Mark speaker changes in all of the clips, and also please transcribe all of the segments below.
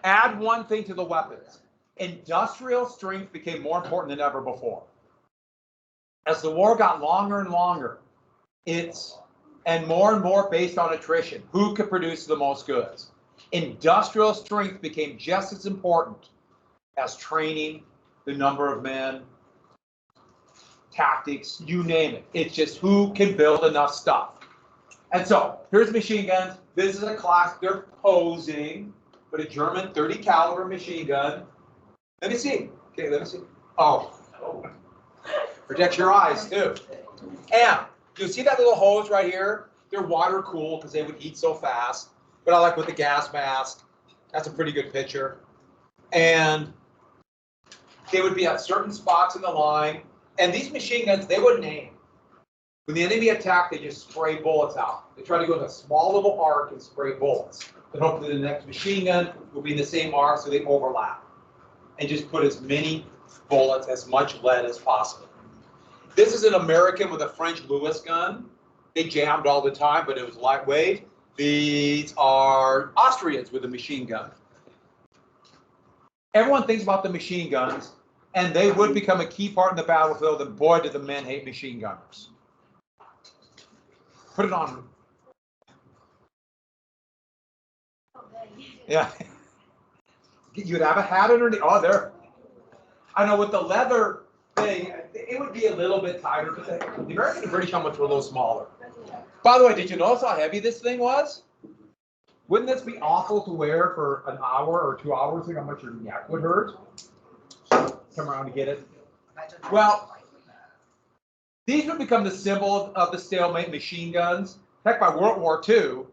Speaker 1: Add one thing to the weapons. Industrial strength became more important than ever before. As the war got longer and longer, and more based on attrition. Who could produce the most goods? Industrial strength became just as important as training, the number of men, tactics, you name it. It's just who can build enough stuff. And so here's machine guns. This is a class, they're posing, but a German 30 caliber machine gun. Let me see. Okay, let me see. Oh, protect your eyes too. And you see that little hose right here? They're water cooled because they would heat so fast. But I like with the gas mask. That's a pretty good picture. And they would be at certain spots in the line. And these machine guns, they wouldn't aim. When the enemy attacked, they just spray bullets out. They try to go in a small little arc and spray bullets. Then hopefully the next machine gun will be in the same arc so they overlap. And just put as many bullets, as much lead as possible. This is an American with a French Lewis gun. They jammed all the time, but it was lightweight. These are Austrians with a machine gun. Everyone thinks about the machine guns, and they would become a key part in the battlefield, and boy, did the men hate machine gunners. Put it on. Yeah. You'd have a hat underneath. Oh, there. I know with the leather thing, it would be a little bit tighter, but the American and British helmets were a little smaller. By the way, did you notice how heavy this thing was? Wouldn't this be awful to wear for an hour or 2 hours? Think how much your neck would hurt. Come around to get it. Well, these would become the symbol of the stalemate machine guns. Heck, by World War II,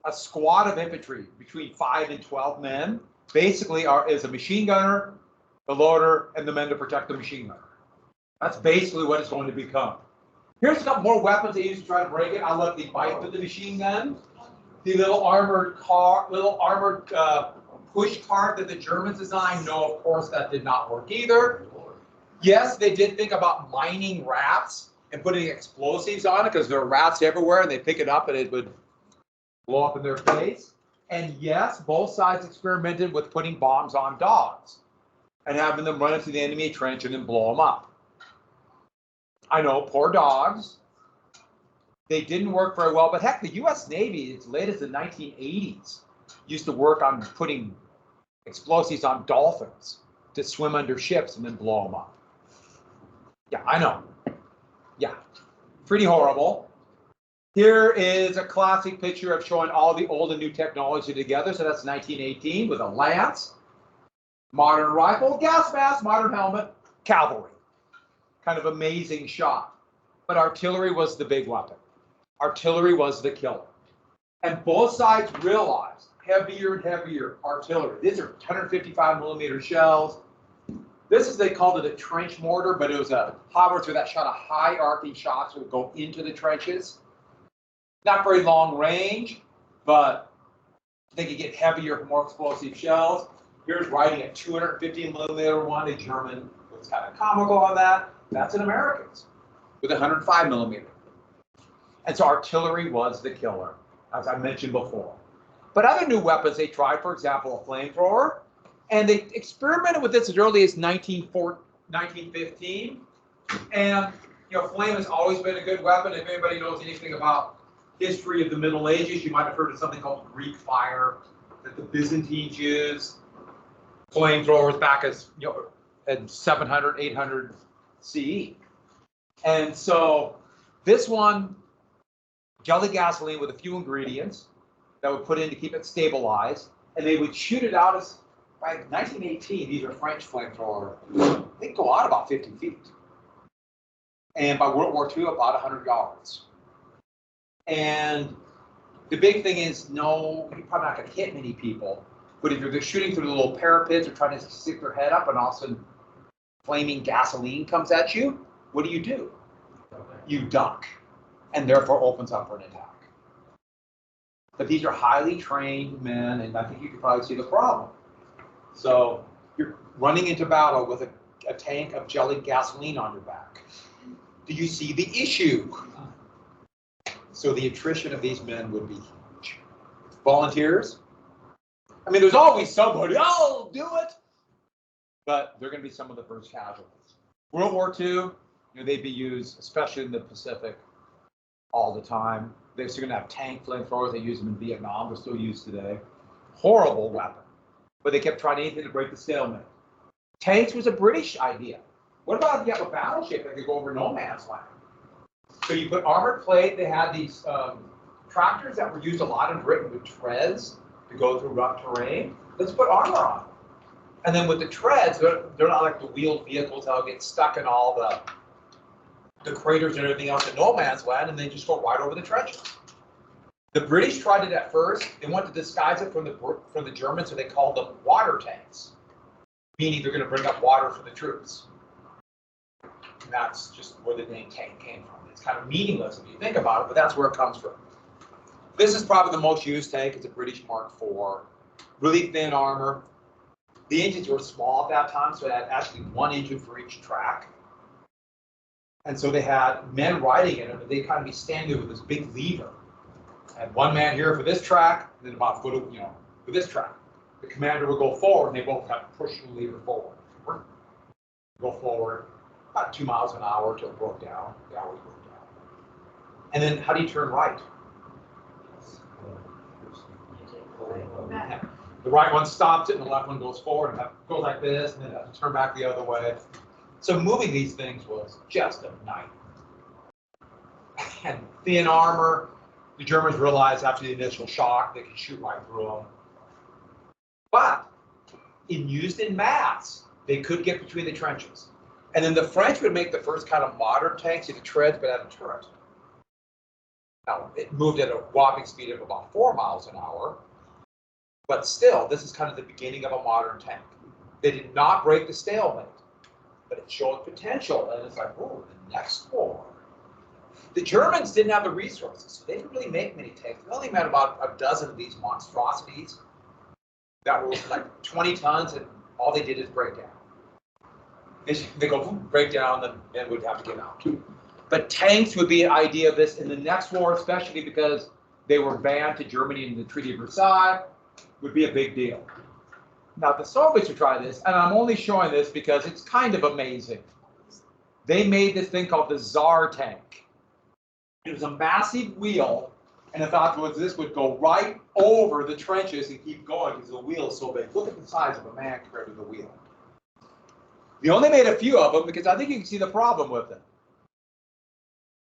Speaker 1: a squad of infantry between 5 and 12 men basically is a machine gunner, the loader, and the men to protect the machine gunner. That's basically what it's going to become. Here's a couple more weapons they use to try to break it. I love the bite of the machine gun, the little armored push cart that the Germans designed. No, of course, that did not work either. Yes, they did think about mining rats and putting explosives on it because there are rats everywhere and they pick it up and it would blow up in their face. And yes, both sides experimented with putting bombs on dogs and having them run into the enemy trench and then blow them up. I know, poor dogs. They didn't work very well, but heck, the U.S. Navy, as late as the 1980s, used to work on putting explosives on dolphins to swim under ships and then blow them up. Yeah, I know. Yeah, pretty horrible. Here is a classic picture of showing all the old and new technology together. So that's 1918 with a lance, modern rifle, gas mask, modern helmet, cavalry. Kind of amazing shot. But artillery was the big weapon. Artillery was the killer. And both sides realized heavier and heavier artillery. These are 155 millimeter shells. This is, they called it a trench mortar, but it was a howitzer that shot a high arcing shots that would go into the trenches. Not very long range, but they could get heavier, more explosive shells. Here's riding a 250 millimeter one. A German was kind of comical on that. That's an American's with 105 millimeter. And so artillery was the killer, as I mentioned before. But other new weapons they tried, for example, a flamethrower, and they experimented with this as early as 1915. And flame has always been a good weapon. If anybody knows anything about history of the Middle Ages, you might have heard of something called Greek fire that the Byzantines used. Flamethrowers back as at 700, 800 CE. And so this one, jelly gasoline with a few ingredients that would put in to keep it stabilized, and they would shoot it out as, by 1918, these are French flamethrowers, they go out about 50 feet. And by World War II, about 100 yards. And the big thing is, no, you're probably not going to hit many people, but if you're shooting through the little parapets or trying to stick their head up and all of a sudden flaming gasoline comes at you, what do? You duck, and therefore opens up for an attack. But these are highly trained men, and I think you can probably see the problem. So you're running into battle with a tank of jellied gasoline on your back. Do you see the issue? So the attrition of these men would be huge. Volunteers? I mean, there's always somebody, oh, do it. But they're going to be some of the first casualties. World War II, you know, they'd be used, especially in the Pacific, all the time. They're still going to have tank flamethrowers. They use them in Vietnam. They're still used today. Horrible weapon. But they kept trying anything to break the stalemate. Tanks was a British idea. What about if you have a battleship that could go over no man's land? So you put armored plate. They had these tractors that were used a lot in Britain with treads to go through rough terrain. Let's put armor on them. And then with the treads, they're not like the wheeled vehicles that'll get stuck in all the craters and everything else in no man's land, and they just go right over the trenches. The British tried it at first. They wanted to disguise it from the Germans, so they called them water tanks, meaning they're going to bring up water for the troops. And that's just where the name tank came from. It's kind of meaningless if you think about it, but that's where it comes from. This is probably the most used tank. It's a British Mark IV. Really thin armor. The engines were small at that time, so it had actually one engine for each track. And so they had men riding in it, but they'd kind of be standing with this big lever. And one man here for this track, and then about a foot, you know, for this track. The commander would go forward, and they both have to push the lever forward. Go forward about 2 miles an hour until it broke down. They always broke down. And then how do you turn right? The right one stops it, and the left one goes forward, and goes like this, and then have to turn back the other way. So moving these things was just a nightmare. And thin armor, the Germans realized after the initial shock, they could shoot right through them. But used in mass, they could get between the trenches. And then the French would make the first kind of modern tanks with the treads, but had a turret. Now, it moved at a whopping speed of about 4 miles an hour. But still, this is kind of the beginning of a modern tank. They did not break the stalemate, but it showed potential. And it's like, oh, the next war. The Germans didn't have the resources, so they didn't really make many tanks. They only made about a dozen of these monstrosities that were like 20 tons, and all they did is break down. They go break down, and men would have to get out. But tanks would be an idea of this in the next war, especially because they were banned to Germany in the Treaty of Versailles. Would be a big deal. Now the Soviets would try this, and I'm only showing this because it's kind of amazing. They made this thing called the Tsar tank. It was a massive wheel, and the thought was this would go right over the trenches and keep going because the wheel is so big. Look at the size of a man compared to the wheel. They only made a few of them because I think you can see the problem with it.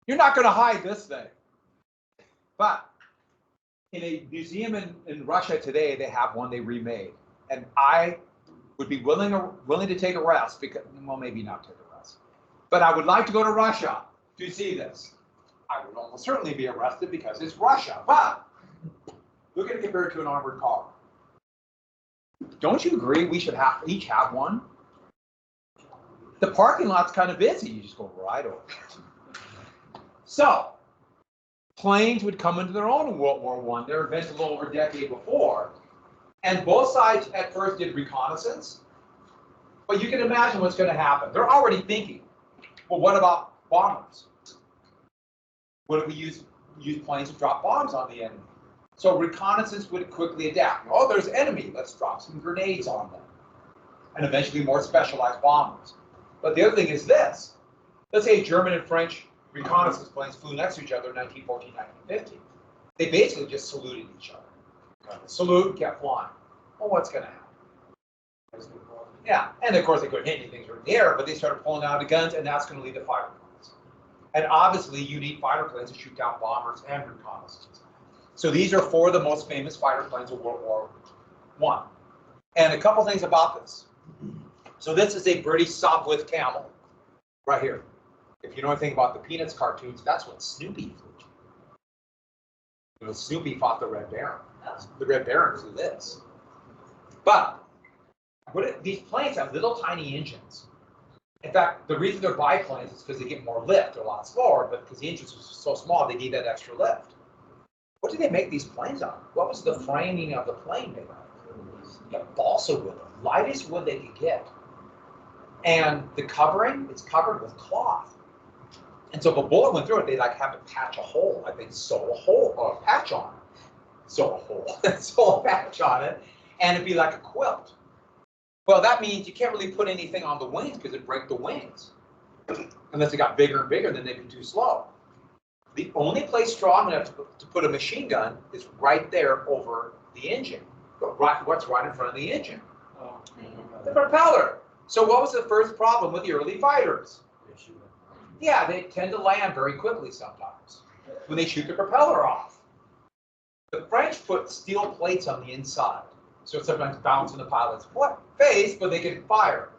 Speaker 1: You're not going to hide this thing. But in a museum in Russia today, they have one they remade. And I would be willing to take a rest, because, well, maybe not take a rest. But I would like to go to Russia to see this. I would almost certainly be arrested because it's Russia. But look at it compared to an armored car. Don't you agree we should each have one? The parking lot's kind of busy. You just go right over. So, planes would come into their own in World War I. They were invented a little over a decade before. And both sides at first did reconnaissance. But you can imagine what's going to happen. They're already thinking, well, what about bombers? What if we use planes to drop bombs on the enemy? So reconnaissance would quickly adapt. Oh, there's enemy. Let's drop some grenades on them. And eventually more specialized bombers. But the other thing is this. Let's say German and French reconnaissance planes flew next to each other in 1914, 1915. They basically just saluted each other. Salute and kept flying. Well, what's going to happen? Yeah, and of course they couldn't hit anything in the air, but they started pulling out the guns, and that's going to lead to fighter planes. And obviously, you need fighter planes to shoot down bombers and reconnaissance. So these are four of the most famous fighter planes of World War I. And a couple things about this. So this is a British Sopwith Camel, right here. If you know anything about the Peanuts cartoons, that's what Snoopy flew. You know, Snoopy fought the Red Baron. The Red Baron flew this. But these planes have little tiny engines. In fact, the reason they're biplanes is because they get more lift. They're a lot slower, but because the engines are so small, they need that extra lift. What did they make these planes on? What was the framing of the plane made of? Yeah, balsa wood, lightest wood they could get. And the covering, it's covered with cloth. And so if a bullet went through it, they'd like have to patch a hole. Like they'd sew a hole or a patch on it. Sew a hole. Sew a patch on it. and it'd be like a quilt. Well, that means you can't really put anything on the wings because it'd break the wings. Unless it got bigger and bigger, then they'd be too slow. The only place strong enough to put a machine gun is right there over the engine. But what's right in front of the engine? The propeller. So what was the first problem with the early fighters? Yeah, they tend to land very quickly sometimes when they shoot the propeller off. The French put steel plates on the inside, so it sometimes bounce in the pilot's face, but they can fire.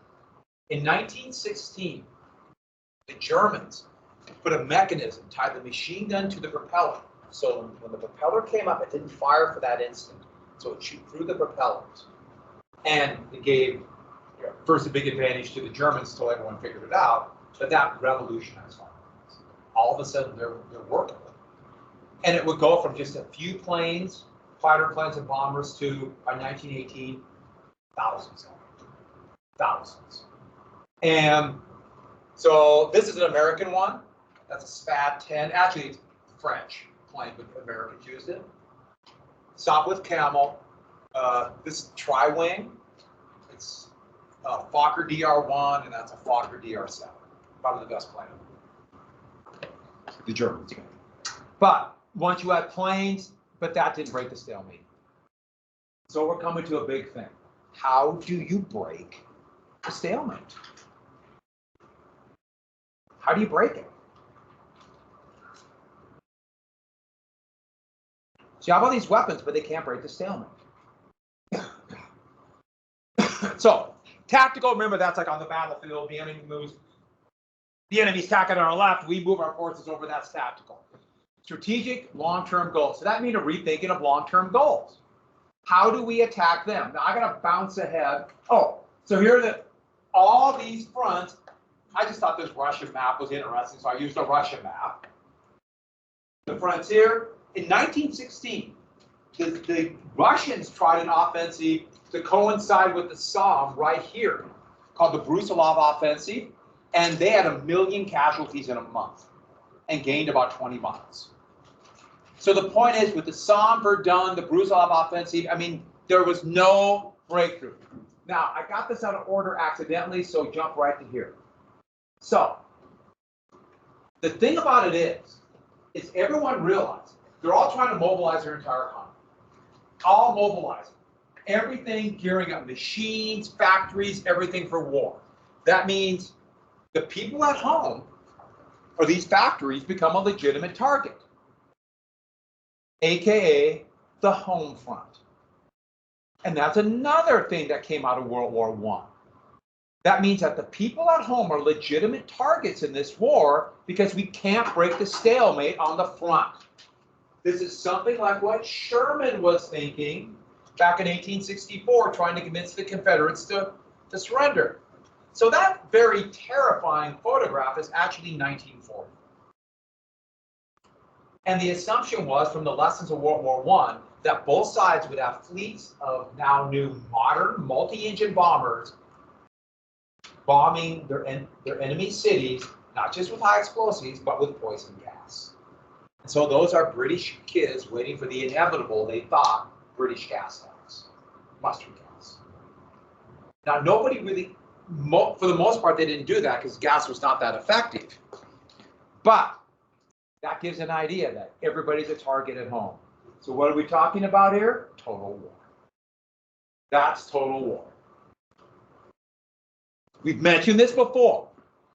Speaker 1: In 1916, the Germans put a mechanism, tied the machine gun to the propeller. So when the propeller came up, it didn't fire for that instant. So it shoot through the propellers. And it gave, first, a big advantage to the Germans until everyone figured it out, but that revolutionized firearms. All of a sudden, they're workable. And it would go from just a few planes, fighter planes and bombers, to, by 1918, thousands of them. Thousands. And so this is an American one. That's a SPAD-10. Actually, it's French plane, but Americans used it. Sopwith Camel. This is tri-wing. It's a Fokker DR-1, and that's a Fokker DR-7. Probably the best plane. The Germans. But once you had planes, but that didn't break the stalemate. So we're coming to a big thing. How do you break the stalemate? How do you break it? So you have all these weapons, but they can't break the stalemate. So, tactical, remember that's like on the battlefield, the enemy moves, the enemy's attacking on our left, we move our forces over, that's tactical. Strategic, long-term goals. So that means a rethinking of long-term goals. How do we attack them? Now I gotta bounce ahead. Oh, so here are all these fronts. I just thought this Russian map was interesting, so I used a Russian map. The fronts here. In 1916, the Russians tried an offensive to coincide with the Somme right here, called the Brusilov Offensive, and they had 1 million casualties in a month and gained about 20 miles. So the point is, with the Somme, Verdun, the Brusilov Offensive, I mean, there was no breakthrough. Now, I got this out of order accidentally, so jump right to here. So, the thing about it is everyone realized they're all trying to mobilize their entire economy. All mobilizing. Everything gearing up, machines, factories, everything for war. That means the people at home, or these factories, become a legitimate target, AKA the home front. And that's another thing that came out of World War I. That means that the people at home are legitimate targets in this war because we can't break the stalemate on the front. This is something like what Sherman was thinking back in 1864, trying to convince the Confederates to surrender. So that very terrifying photograph is actually 1940. And the assumption was, from the lessons of World War I, that both sides would have fleets of now new modern multi-engine bombers bombing their enemy cities, not just with high explosives, but with poison gas. And so those are British kids waiting for the inevitable, they thought, British gas tanks, mustard gas. Now, nobody really, for the most part, they didn't do that because gas was not that effective. But that gives an idea that everybody's a target at home. So what are we talking about here? Total war. That's total war. We've mentioned this before.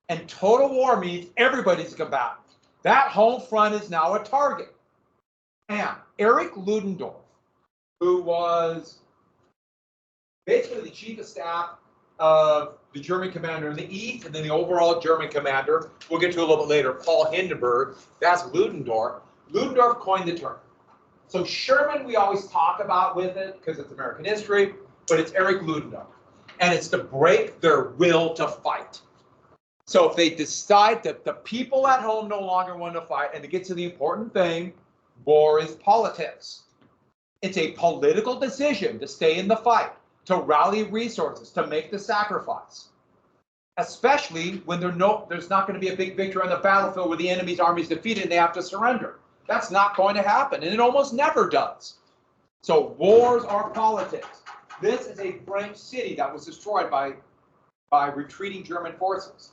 Speaker 1: And total war means everybody's a combatant. That home front is now a target. And Erich Ludendorff, who was basically the chief of staff of the German commander in the East, and then the overall German commander, we'll get to a little bit later, Paul Hindenburg, that's Ludendorff. Ludendorff coined the term. So Sherman, we always talk about with it because it's American history, but it's Erich Ludendorff. And it's to break their will to fight. So if they decide that the people at home no longer want to fight, and to get to the important thing, war is politics. It's a political decision to stay in the fight, to rally resources, to make the sacrifice. Especially when there's not going to be a big victory on the battlefield where the enemy's army is defeated and they have to surrender. That's not going to happen, and it almost never does. So wars are politics. This is a French city that was destroyed by retreating German forces.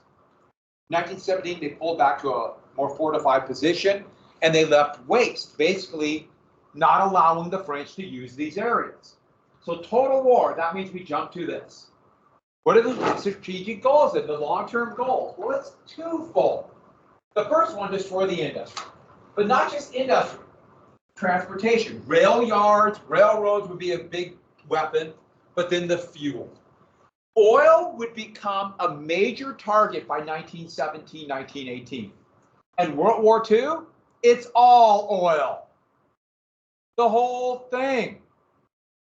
Speaker 1: 1917, they pulled back to a more fortified position, and they left waste, basically not allowing the French to use these areas. So total war, that means we jump to this. What are the strategic goals and the long-term goals? Well, it's twofold. The first one, destroy the industry. But not just industry, transportation. Rail yards, railroads would be a big weapon, but then the fuel. Oil would become a major target by 1917, 1918. And World War II, it's all oil. The whole thing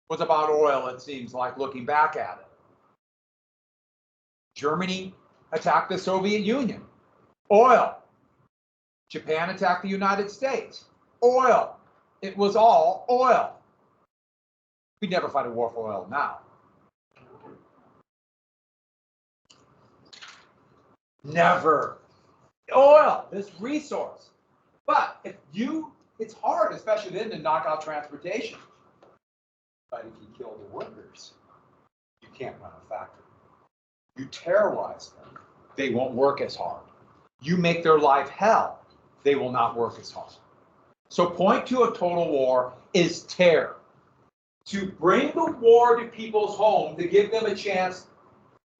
Speaker 1: was about oil, it seems like, looking back at it. Germany attacked the Soviet Union. Oil. Japan attacked the United States. Oil. It was all oil. We'd never fight a war for oil now. Never. Oil, this resource. But it's hard, especially then, to knock out transportation. But if you kill the workers, you can't run a factory. You terrorize them, they won't work as hard. You make their life hell, they will not work as hard. So point two of total war is terror. To bring the war to people's home, to give them a chance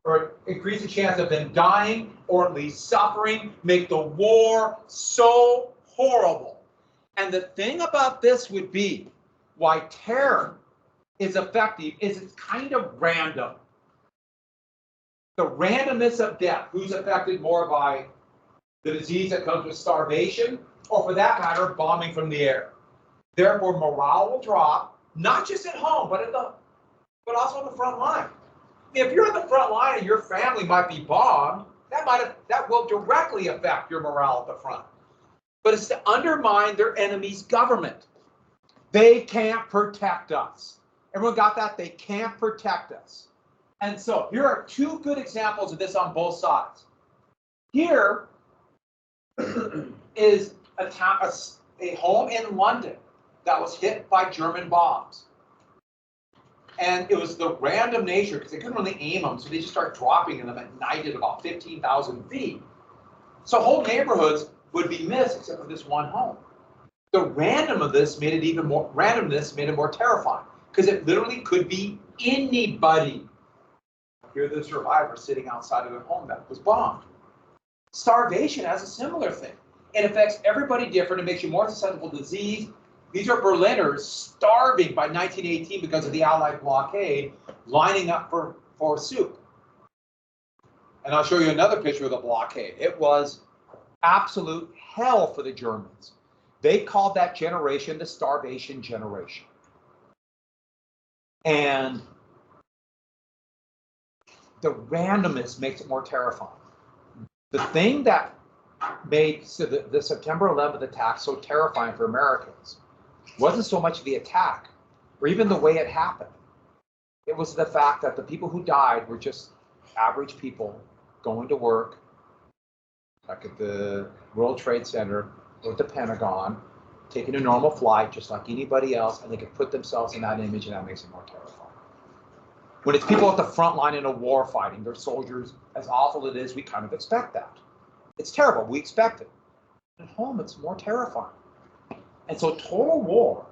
Speaker 1: or increase the chance of them dying or at least suffering, make the war so horrible. And the thing about this would be why terror is effective is it's kind of random. The randomness of death, who's affected more by the disease that comes with starvation, or for that matter, bombing from the air. Therefore, morale will drop, not just at home, but also on the front line. If you're on the front line and your family might be bombed, that will directly affect your morale at the front. But it's to undermine their enemy's government. They can't protect us. Everyone got that? They can't protect us. And so here are two good examples of this on both sides. Here is a home in London that was hit by German bombs. And it was the random nature, because they couldn't really aim them, so they just start dropping them at night at about 15,000 feet. So whole neighborhoods would be missed except for this one home. The randomness made it more terrifying, because it literally could be anybody. Here the survivor sitting outside of their home that was bombed. Starvation has a similar thing. It affects everybody different. It makes you more susceptible to disease. These are Berliners starving by 1918 because of the Allied blockade, lining up for soup. And I'll show you another picture of the blockade. It was absolute hell for the Germans. They called that generation the starvation generation. And the randomness makes it more terrifying. The thing that made the September 11th attack so terrifying for Americans wasn't so much the attack or even the way it happened. It was the fact that the people who died were just average people going to work, like at the World Trade Center or at the Pentagon, taking a normal flight just like anybody else, and they could put themselves in that image, and that makes it more terrifying. When it's people at the front line in a war fighting, they're soldiers, as awful it is, we kind of expect that. It's terrible, we expect it. At home, it's more terrifying. And so total war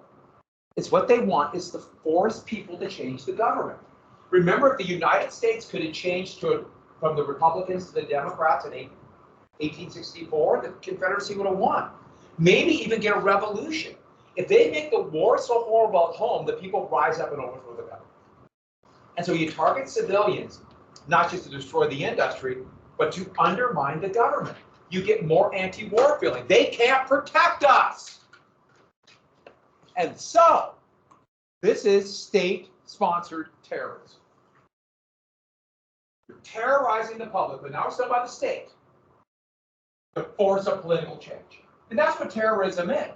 Speaker 1: is what they want, is to force people to change the government. Remember, if the United States could have changed from the Republicans to the Democrats in 1864, the Confederacy would have won. Maybe even get a revolution. If they make the war so horrible at home, the people rise up and overthrow the government. And so you target civilians, not just to destroy the industry, but to undermine the government. You get more anti-war feeling. They can't protect us. And so, this is state-sponsored terrorism. You're terrorizing the public, but now it's done by the state to force a political change. And that's what terrorism is.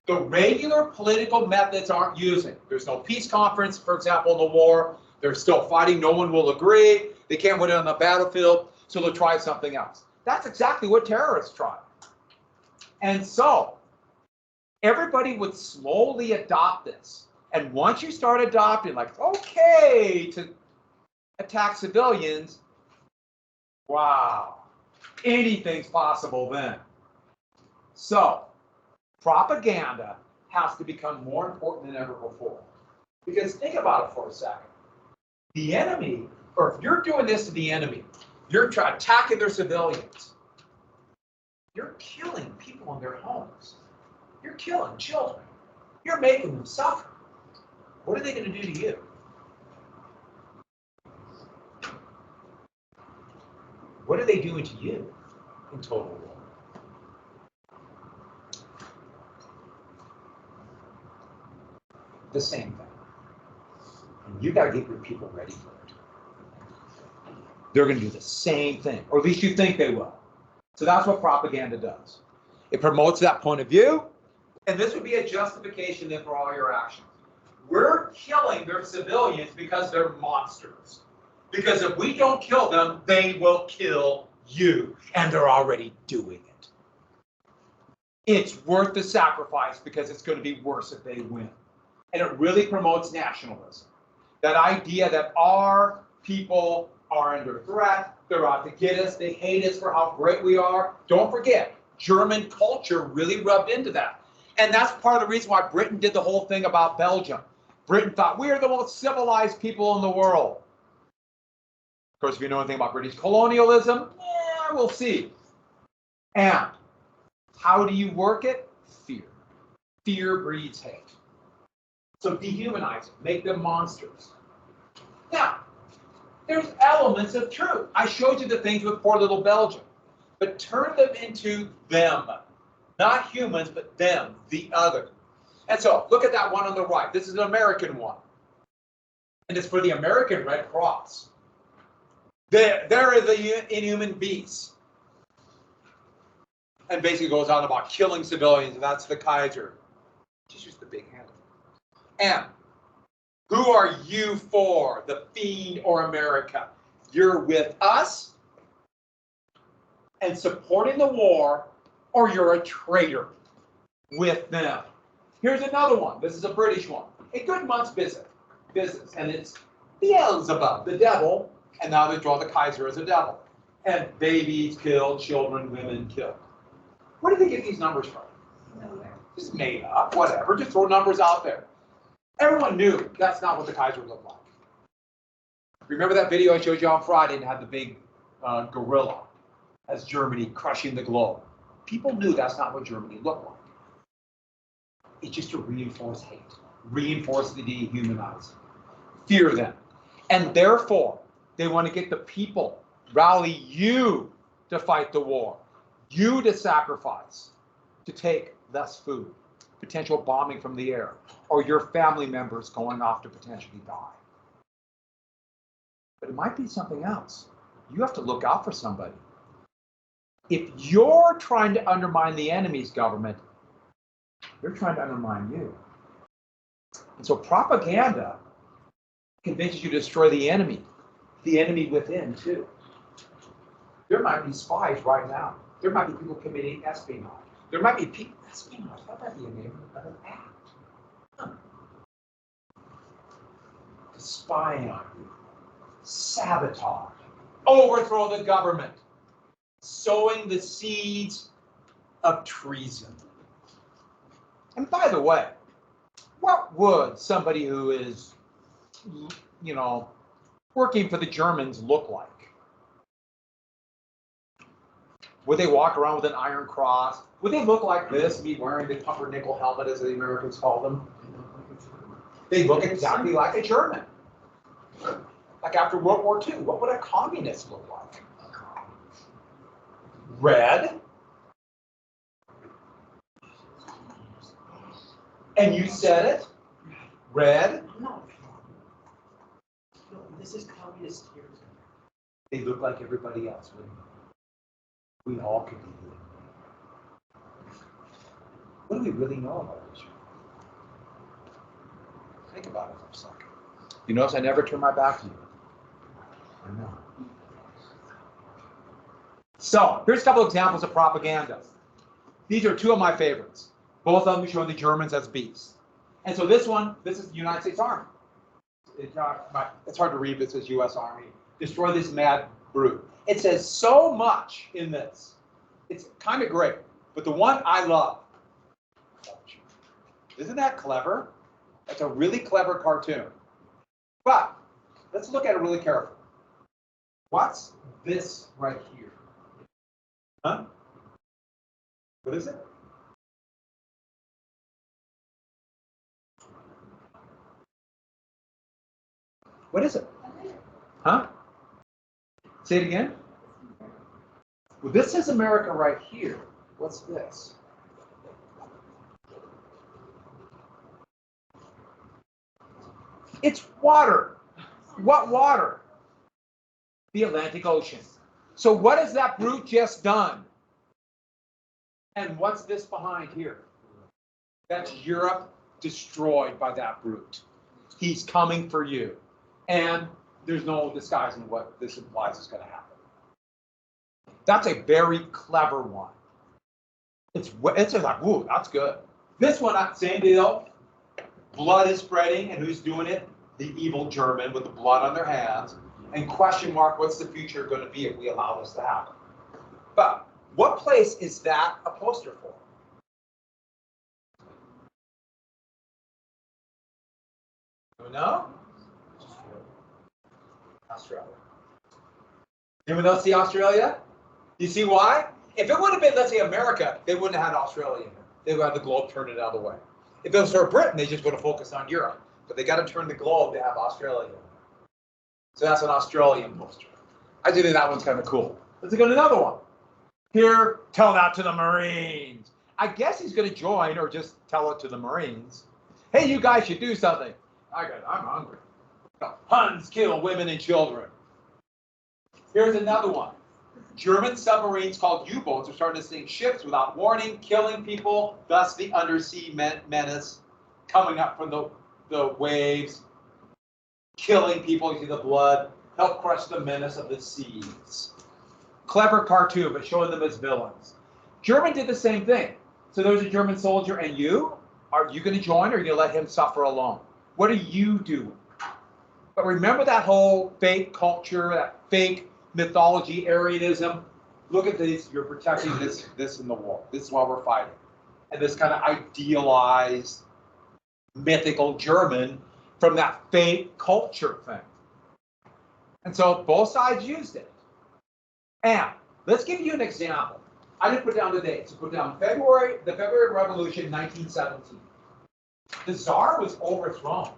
Speaker 1: The regular political methods aren't using. There's no peace conference, for example, in the war. They're still fighting. No one will agree. They can't win it on the battlefield, so they'll try something else. That's exactly what terrorists try. And so, everybody would slowly adopt this. And once you start adopting, like, okay, to attack civilians, wow, anything's possible then. So, propaganda has to become more important than ever before. Because think about it for a second. The enemy, or if you're doing this to the enemy, you're attacking their civilians. You're killing people in their homes. You're killing children. You're making them suffer. What are they going to do to you? What are they doing to you in total war? The same thing. And you got to get your people ready for it. They're going to do the same thing, or at least you think they will. So that's what propaganda does. It promotes that point of view, and this would be a justification then for all your actions. We're killing their civilians because they're monsters. Because if we don't kill them, they will kill you, and they're already doing it. It's worth the sacrifice because it's going to be worse if they win. And it really promotes nationalism. That idea that our people are under threat, they're out to get us, they hate us for how great we are. Don't forget, German culture really rubbed into that. And that's part of the reason why Britain did the whole thing about Belgium. Britain thought, we are the most civilized people in the world. Of course, if you know anything about British colonialism, we'll see. And how do you work it? Fear. Fear breeds hate. So dehumanize them, make them monsters. Now, there's elements of truth. I showed you the things with poor little Belgium, but turn them into them. Not humans, but them, the other. And so, look at that one on the right. This is an American one. And it's for the American Red Cross. There are the inhuman beasts. And basically goes on about killing civilians, and that's the Kaiser. Just use the big handle. And who are you for, the fiend or America? You're with us and supporting the war, or you're a traitor with them. Here's another one. This is a British one. A good month's business, and it's Beelzebub, the devil, and now they draw the Kaiser as a devil. And babies killed, children, women killed. Where do they get these numbers from? Just made up, whatever. Just throw numbers out there. Everyone knew that's not what the Kaiser looked like. Remember that video I showed you on Friday and had the big gorilla as Germany crushing the globe? People knew that's not what Germany looked like. It's just to reinforce hate, reinforce the dehumanizing, fear them. And therefore, they want to get the people, rally you to fight the war, you to sacrifice, to take less food, potential bombing from the air, or your family members going off to potentially die. But it might be something else. You have to look out for somebody. If you're trying to undermine the enemy's government, they're trying to undermine you. And so propaganda convinces you to destroy the enemy within too. There might be spies right now. There might be people committing espionage. There might be people, espionage, that might be a name of an act. Spying on you, sabotage, overthrow the government, sowing the seeds of treason. And by the way, what would somebody who is, working for the Germans look like? Would they walk around with an iron cross? Would they look like this, be wearing the pumpernickel helmet, as the Americans call them? They look exactly like a German. Like after World War II, what would a communist look like? Red. And you said it? Red.
Speaker 2: No, this is communist here.
Speaker 1: They look like everybody else, wouldn't they? We all could be doing it. What do we really know about Israel? Think about it for a second. You notice I never turn my back to you. I know. So, here's a couple examples of propaganda. These are two of my favorites. Both of them showing the Germans as beasts. And so this is the United States Army. It's hard to read, but it says U.S. Army. Destroy this mad brute. It says so much in this. It's kind of great. But the one I love, isn't that clever? That's a really clever cartoon. But let's look at it really carefully. What's this right here? Huh? What is it? What is it? Huh? Say it again. Well, this is America right here. What's this? It's water. What water? The Atlantic Ocean. So what has that brute just done? And what's this behind here? That's Europe destroyed by that brute. He's coming for you. And there's no disguising what this implies is going to happen. That's a very clever one. It's like, ooh, that's good. This one, same deal. Blood is spreading, and who's doing it? The evil German with the blood on their hands. And question mark, what's the future going to be if we allow this to happen? But what place is that a poster for? No? Australia. Anyone else see Australia? You see why? If it would have been, let's say, America, they wouldn't have had Australia in there. They would have the globe turned it out of the way. If it was for Britain, they just would have focused on Europe. But they got to turn the globe to have Australia. So that's an Australian poster. I do think that one's kind of cool. Let's go to another one. Here, tell that to the Marines. I guess he's going to join or just tell it to the Marines. Hey, you guys should do something. I'm hungry. Huns kill women and children. Here's another one. German submarines called U-boats are starting to sink ships without warning, killing people, thus the undersea menace coming up from the waves, killing people. You see the blood, help crush the menace of the seas. Clever cartoon, but showing them as villains. German did the same thing. So there's a German soldier, and are you going to join, or are you going to let him suffer alone? What are you doing? But remember that whole fake culture, that fake mythology, Aryanism. Look at this. You're protecting this in the war. This is why we're fighting. And this kind of idealized, mythical German from that fake culture thing. And so both sides used it. And let's give you an example. I didn't put down the dates. I put down the February Revolution, 1917. The Tsar was overthrown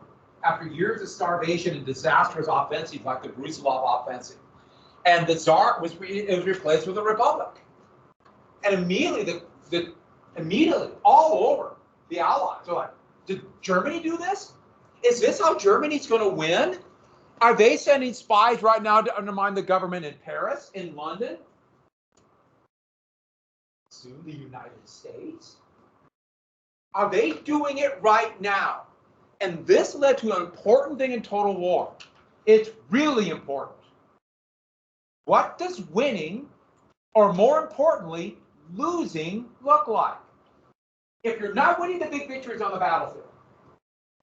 Speaker 1: after years of starvation and disastrous offensive like the Brusilov offensive. And the Tsar was replaced with a republic. And immediately, immediately, all over, the Allies are like, did Germany do this? Is this how Germany's going to win? Are they sending spies right now to undermine the government in Paris, in London? Soon the United States? Are they doing it right now? And this led to an important thing in Total War. It's really important. What does winning, or more importantly, losing, look like? If you're not winning the big victories on the battlefield,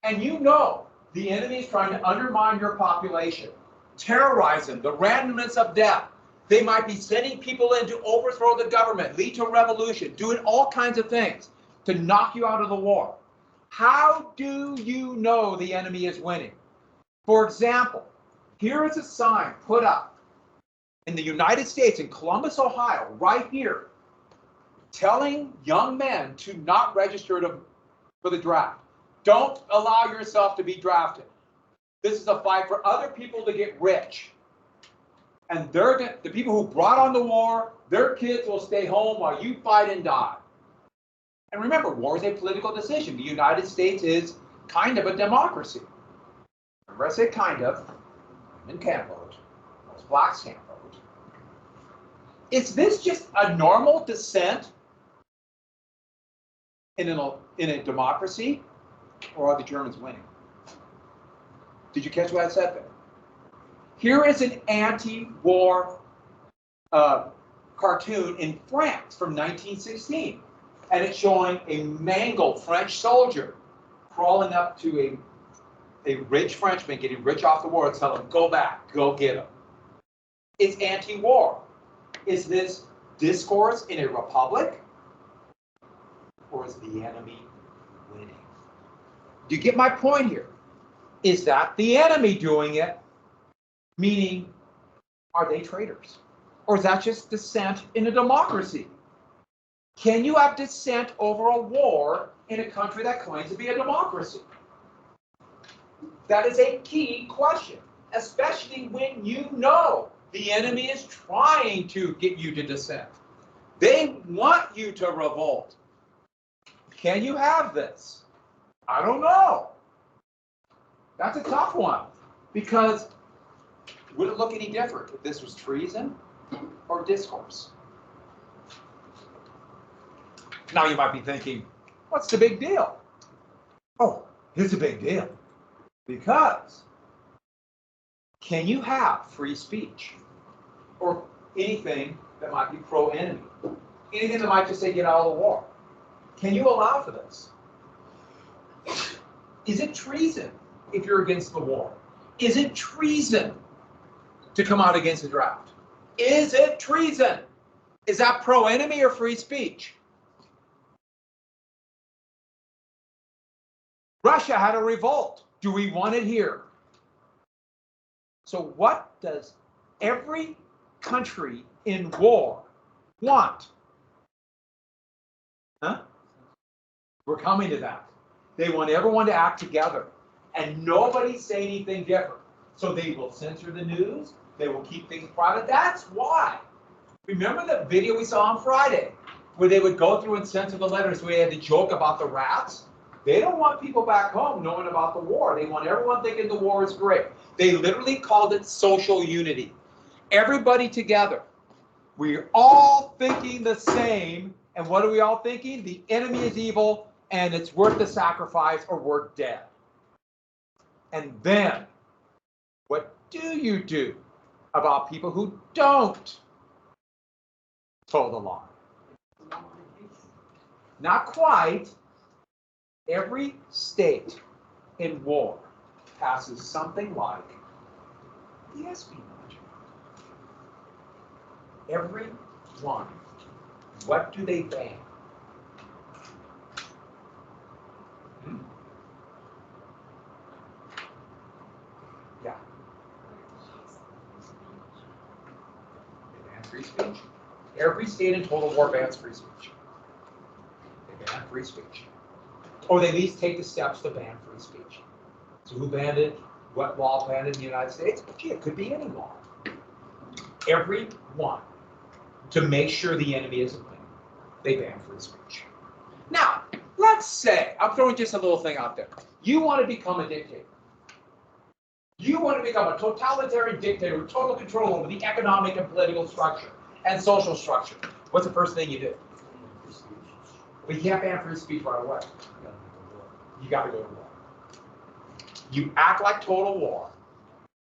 Speaker 1: and you know the enemy is trying to undermine your population, terrorize them, the randomness of death, they might be sending people in to overthrow the government, lead to a revolution, doing all kinds of things to knock you out of the war. How do you know the enemy is winning? For example, here is a sign put up in the United States, in Columbus, Ohio, right here, telling young men to not register for the draft. Don't allow yourself to be drafted. This is a fight for other people to get rich. And the people who brought on the war, their kids will stay home while you fight and die. And remember, war is a political decision. The United States is kind of a democracy. Remember, I say kind of. Women can't vote. Most blacks can't vote. Is this just a normal dissent in a democracy, or are the Germans winning? Did you catch what I said there? Here is an anti-war cartoon in France from 1916, and it's showing a mangled French soldier crawling up to a rich Frenchman getting rich off the war and tell him, go back, go get him. It's anti-war. Is this discourse in a republic? Or is the enemy winning? Do you get my point here? Is that the enemy doing it? Meaning, are they traitors? Or is that just dissent in a democracy? Can you have dissent over a war in a country that claims to be a democracy? That is a key question, especially when you know the enemy is trying to get you to dissent. They want you to revolt. Can you have this? I don't know. That's a tough one, because would it look any different if this was treason or discourse? Now you might be thinking, what's the big deal? Oh, here's a big deal. Because can you have free speech or anything that might be pro-enemy? Anything that might just say get out of the war? Can you allow for this? Is it treason if you're against the war? Is it treason to come out against the draft? Is it treason? Is that pro-enemy or free speech? Russia had a revolt. Do we want it here? So what does every country in war want? Huh? We're coming to that. They want everyone to act together, and nobody say anything different. So they will censor the news. They will keep things private. That's why. Remember the video we saw on Friday, where they would go through and censor the letters, where they had to joke about the rats? They don't want people back home knowing about the war. They want everyone thinking the war is great. They literally called it social unity. Everybody together. We're all thinking the same. And what are we all thinking? The enemy is evil, and it's worth the sacrifice, or we're dead. And then, what do you do about people who don't toe the line? Not quite. Every state in war passes something like the espionage. Every one. What do they ban? Yeah. They ban free speech. Every state in total war bans free speech. They ban free speech. Or they at least take the steps to ban free speech. So who banned it? What law banned it in the United States? Gee, it could be any law. Every one. To make sure the enemy isn't winning, they ban free speech. Now, let's say, I'm throwing just a little thing out there. You want to become a dictator. You want to become a totalitarian dictator with total control over the economic and political structure and social structure. What's the first thing you do? But you can't ban free speech right away. You got to go to war. You act like total war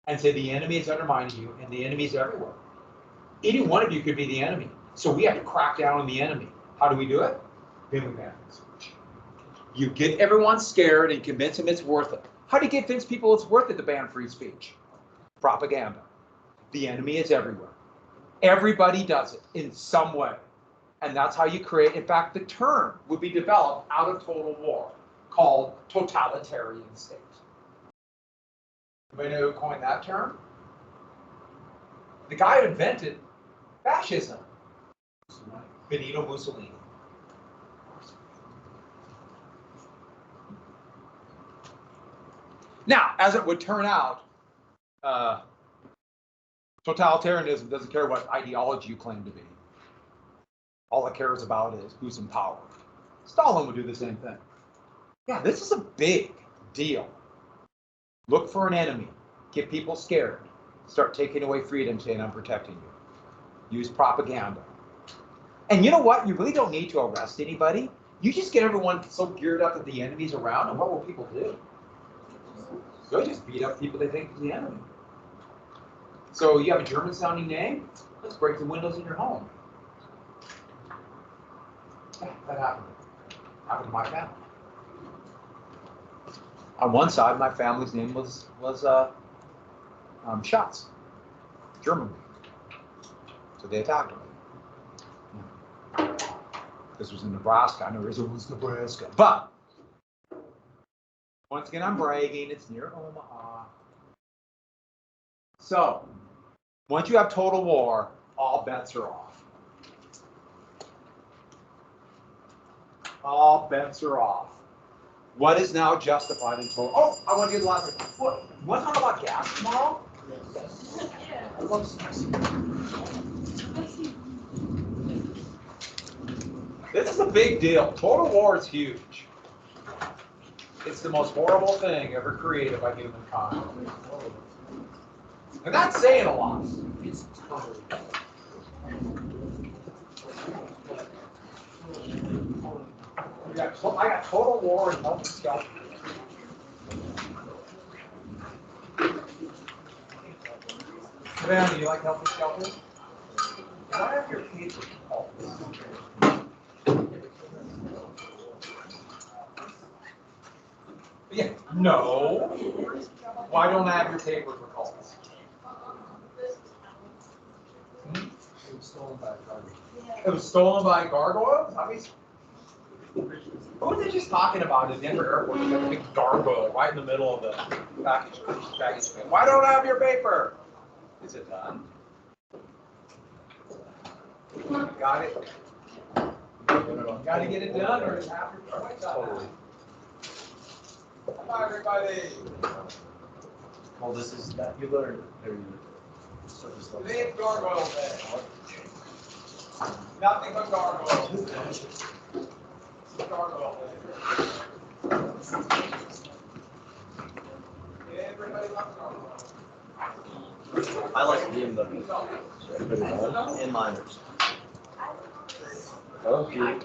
Speaker 1: and say the enemy is undermining you, and the enemy is everywhere. Any one of you could be the enemy. So we have to crack down on the enemy. How do we do it? Then we ban free speech. You get everyone scared and convince them it's worth it. How do you convince people it's worth it to ban free speech? Propaganda. The enemy is everywhere. Everybody does it in some way. And that's how you create, in fact, the term would be developed out of total war, called totalitarian state. Anybody know who coined that term? The guy who invented fascism, Benito Mussolini. Now, as it would turn out, totalitarianism doesn't care what ideology you claim to be. All it cares about is who's in power. Stalin would do the same thing. Yeah, this is a big deal. Look for an enemy. Get people scared. Start taking away freedom, saying I'm protecting you. Use propaganda. And you know what? You really don't need to arrest anybody. You just get everyone so geared up that the enemy's around, and what will people do? They'll just beat up people they think is the enemy. So you have a German-sounding name? Let's break the windows in your home. Yeah, that happened. Happened to my family. On one side, my family's name was Schatz, German. So they attacked me. This was in Nebraska. I know it was Nebraska. But once again, I'm bragging. It's near Omaha. So once you have total war, all bets are off. All bets are off. What is now justified in total? Oh, I want to get the last thing. What? You want to talk about gas tomorrow? Yeah. I love spicy. This is a big deal. Total war is huge. It's the most horrible thing ever created by humankind. And that's saying a lot. It's totally. I got total war and healthy skeletons. Savannah, do you like healthy skeletons? Why have your paper? Oh. Yeah. No. Why don't I have your paper for cults? It was stolen by gargoyles. It was stolen by gargoyles? I mean, what were they just talking about in Denver Airport? They got a big gargoyle right in the middle of the baggage. Why don't I have your paper? Is it done? Got it? Got to get it done or it's half your price. Totally. Bye, everybody.
Speaker 2: Well, this is that you learned.
Speaker 1: Today it's gargoyle day. Nothing but gargoyles. Gargoyle day. Everybody loves gargoyles.
Speaker 2: I like BMW and miners. Okay.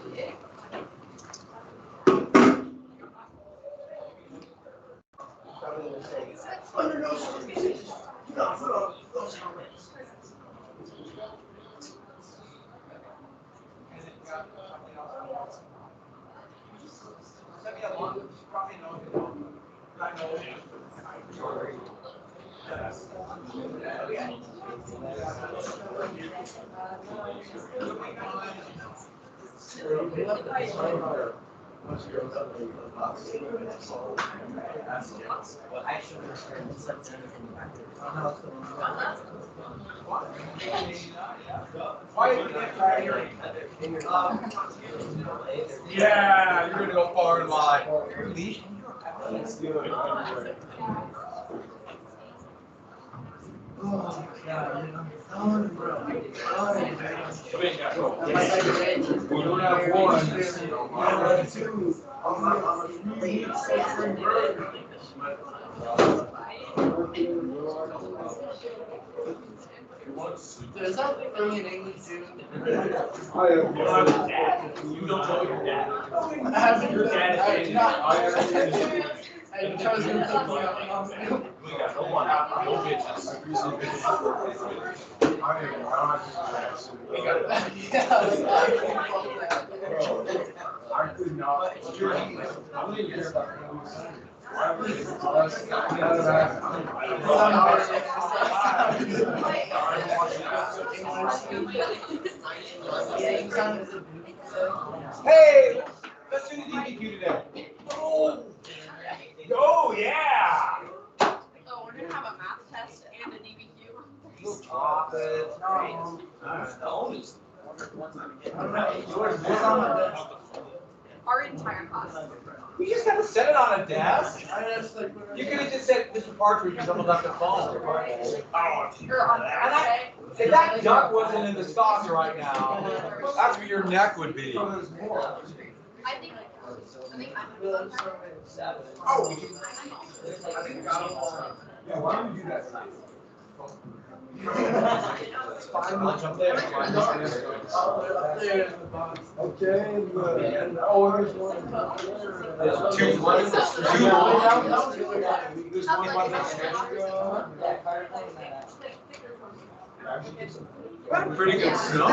Speaker 1: Yeah, you're gonna go far in life. That's good. Oh, God. We don't have one. Two.
Speaker 3: Is that really in English too?
Speaker 1: You don't know your dad. Your dad is
Speaker 3: I chose him to
Speaker 1: we got no one out, no bitches.
Speaker 4: I am not.
Speaker 1: We got
Speaker 4: I could not. I didn't hear about
Speaker 1: Hey, let's do the DBQ today. Oh, yeah.
Speaker 5: Oh, we're gonna have a math test and a DBQ.
Speaker 1: Stop it.
Speaker 5: Our entire class.
Speaker 1: We just have to set it on a desk. You could have just said, Mr. Partridge, because someone left the phone.
Speaker 5: Or on Thursday.
Speaker 1: If that duck wasn't in the stocks right now, that's where your neck would be.
Speaker 5: I think I'm on Thursday.
Speaker 1: Oh.
Speaker 4: Yeah, why don't you do that?
Speaker 1: Lunch up there.
Speaker 4: Okay, good. Oh, there's one.
Speaker 1: There's two. There's one left. Pretty good snow.